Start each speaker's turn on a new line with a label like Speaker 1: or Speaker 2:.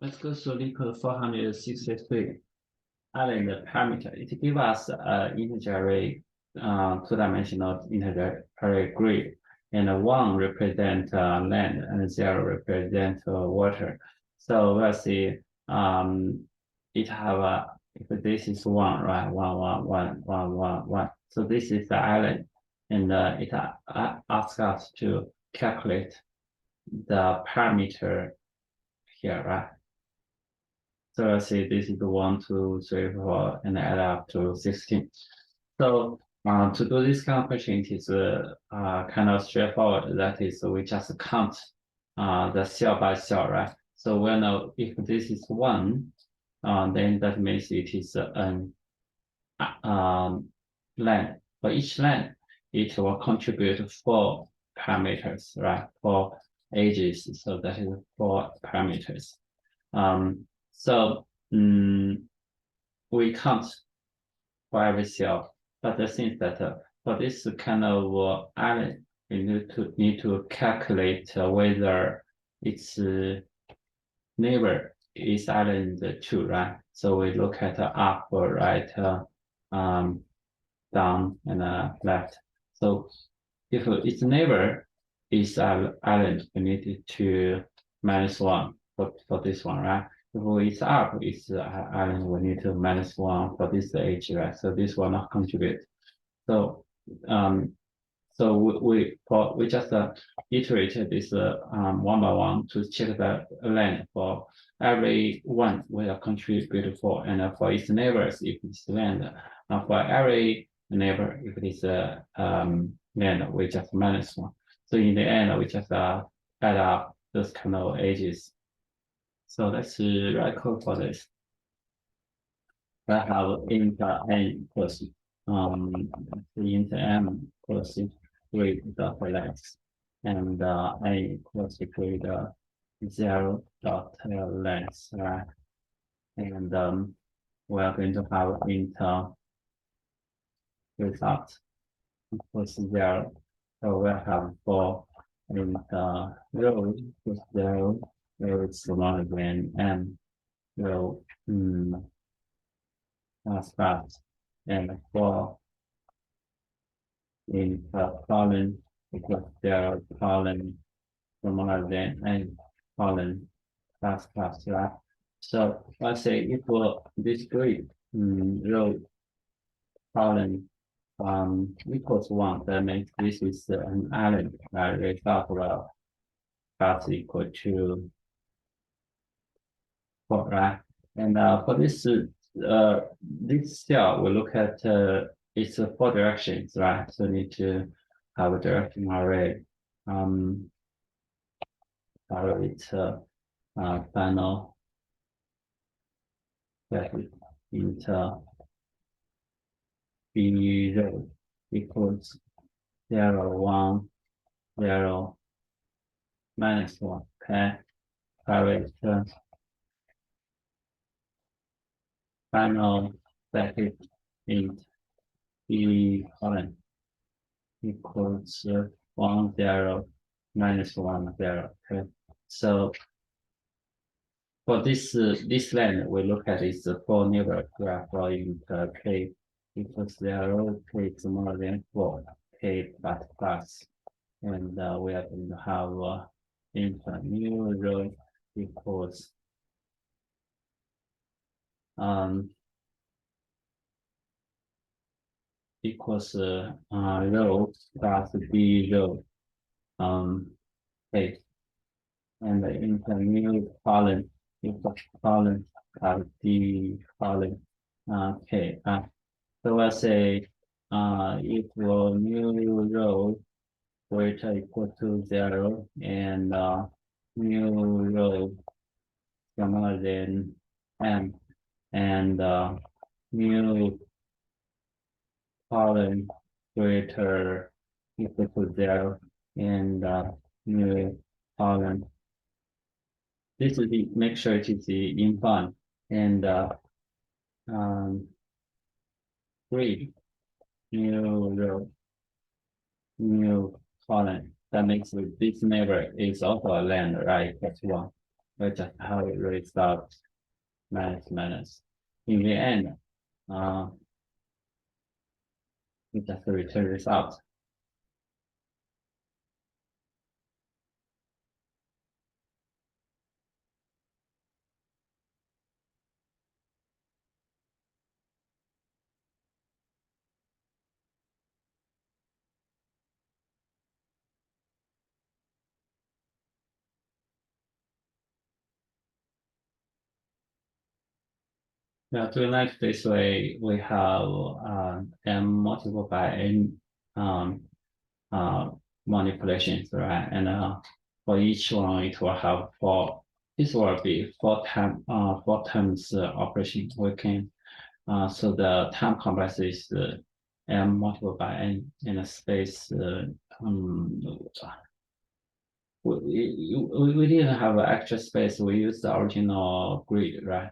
Speaker 1: Let's go to liquid 463 island parameter. It gives us integer array, two-dimensional integer array grid, and one represent land and zero represent water. So let's see, it have a, if this is one, right? One. So this is the island, and it asks us to calculate the parameter here, right? So let's say this is 1, 2, 3, 4, and add up to 16. So to do this calculation, it is kind of straightforward. That is, we just count the cell by cell, right? So we know if this is 1, then that means it is an line. For each line, it will contribute 4 parameters, right? 4 edges. So that is 4 parameters. So we count for every cell, but the thing is that for this kind of island, we need to calculate whether its neighbor is island 2, right? So we look at up, right, down, and left. So if its neighbor is island, we need to -1 for this one, right? If it's up, it's island, we need to -1 for this edge, right? So this will not contribute. So so we just iterate this one by one to check the land. For every one will contribute 4, and for its neighbors if it's land. For every neighbor if it is land, we just -1. So in the end, we just add up those kind of edges. So let's write code for this. I have int n equals int m equals 3 dot length, and n equals 3 dot 0 dot length, right? And we are going to have int result equals 0. So we have for int row equals 0, row is smaller than m, row start, and for in column equals 0, column smaller than n, column plus, right? So let's say if this grid row column equals 1, that means this is an island, right? Result will plus equal to 4, right? And for this cell, we look at its 4 directions, right? So need to have a direction array. Its final that int b0 equals 0, 1, 0, -1. Okay, private final bracket int b colon equals 1, 0, -1, 0. Okay, so for this line, we look at its 4 neighbor graph for int k equals 0, k is smaller than 4, k but plus, and we are going to have int new row equals row plus b row k, and the int new column equals column plus b column k. So let's say if new row greater equal to 0 and new row smaller than m, and new column greater equal to 0 and new column. This is the make sure it is the infine, and grid new row new column. That makes this neighbor is also a land, right? That's 1. we just have a result minus. In the end, we just return result. Now, to like this way, we have m multiplied by n uh, manipulations, right? And for each one, it will have four. This will be four times operation. We can so the time complex is m multiplied by n in a space. We didn't have an extra space. We used the original grid, right?